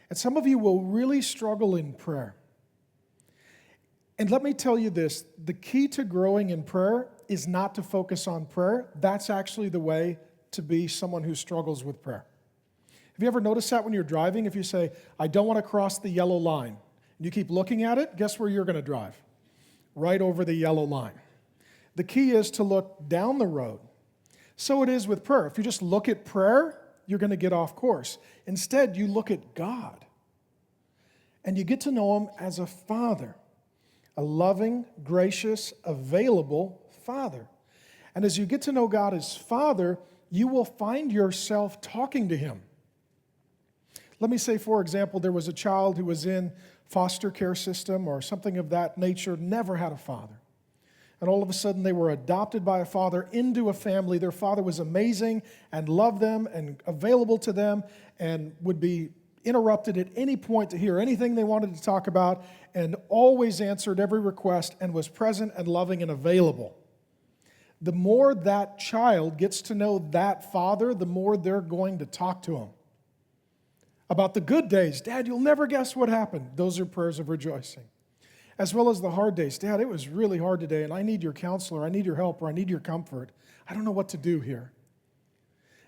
And some of you will really struggle in prayer. And let me tell you this, the key to growing in prayer is not to focus on prayer. That's actually the way to be someone who struggles with prayer. Have you ever noticed that when you're driving? If you say, I don't want to cross the yellow line, and you keep looking at it, guess where you're going to drive? Right over the yellow line. The key is to look down the road. So it is with prayer. If you just look at prayer, you're going to get off course. Instead, you look at God, and you get to know Him as a Father, a loving, gracious, available Father. And as you get to know God as Father, you will find yourself talking to Him. Let me say, for example, there was a child who was in foster care system or something of that nature, never had a father. And all of a sudden they were adopted by a father into a family. Their father was amazing and loved them and available to them and would be interrupted at any point to hear anything they wanted to talk about and always answered every request and was present and loving and available. The more that child gets to know that father, the more they're going to talk to him about the good days. Dad, you'll never guess what happened. Those are prayers of rejoicing. As well as the hard days. Dad, it was really hard today, and I need your counselor, I need your help, or I need your comfort. I don't know what to do here.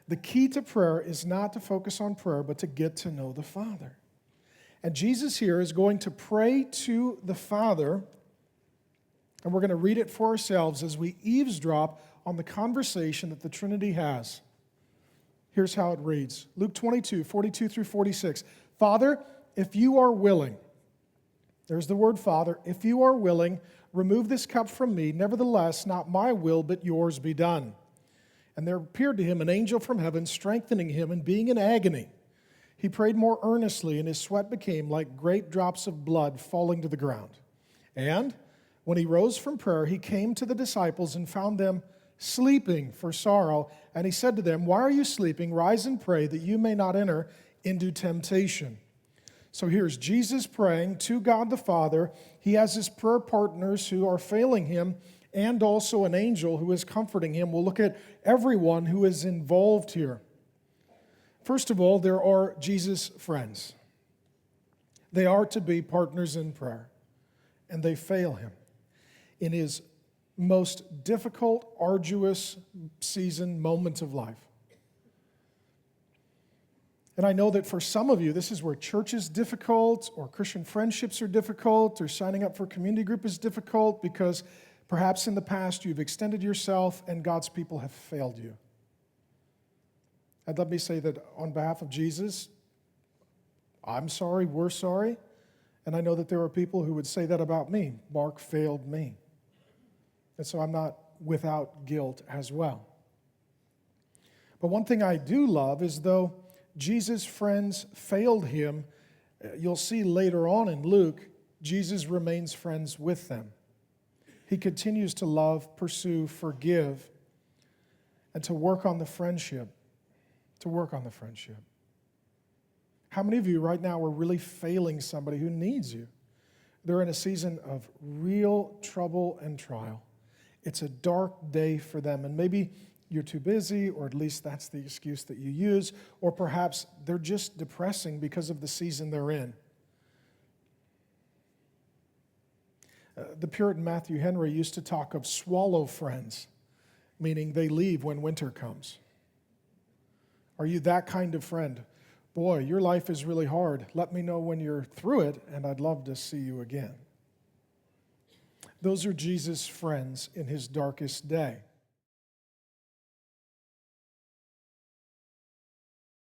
The key to prayer is not to focus on prayer, but to get to know the Father. And Jesus here is going to pray to the Father, and we're going to read it for ourselves as we eavesdrop on the conversation that the Trinity has. Here's how it reads. Luke 22, 42 through 46. Father, if you are willing, there's the word Father, if you are willing, remove this cup from me. Nevertheless, not my will, but yours be done. And there appeared to him an angel from heaven, strengthening him, and being in agony, he prayed more earnestly, and his sweat became like great drops of blood falling to the ground. And when he rose from prayer, he came to the disciples and found them sleeping for sorrow. And he said to them, why are you sleeping? Rise and pray that you may not enter into temptation. So here's Jesus praying to God the Father. He has his prayer partners who are failing him and also an angel who is comforting him. We'll look at everyone who is involved here. First of all, there are Jesus' friends. They are to be partners in prayer, and they fail him in his most difficult, arduous season, moment of life. And I know that for some of you, this is where church is difficult, or Christian friendships are difficult, or signing up for a community group is difficult because perhaps in the past you've extended yourself and God's people have failed you. And let me say that on behalf of Jesus, I'm sorry, we're sorry, and I know that there are people who would say that about me. Mark failed me. And so I'm not without guilt as well. But one thing I do love is though Jesus' friends failed him, you'll see later on in Luke, Jesus remains friends with them. He continues to love, pursue, forgive, and to work on the friendship. How many of you right now are really failing somebody who needs you? They're in a season of real trouble and trial. It's a dark day for them, and maybe you're too busy, or at least that's the excuse that you use, or perhaps they're just depressing because of the season they're in. The Puritan Matthew Henry used to talk of swallow friends, meaning they leave when winter comes. Are you that kind of friend? Boy, your life is really hard. Let me know when you're through it, and I'd love to see you again. Those are Jesus' friends in his darkest day.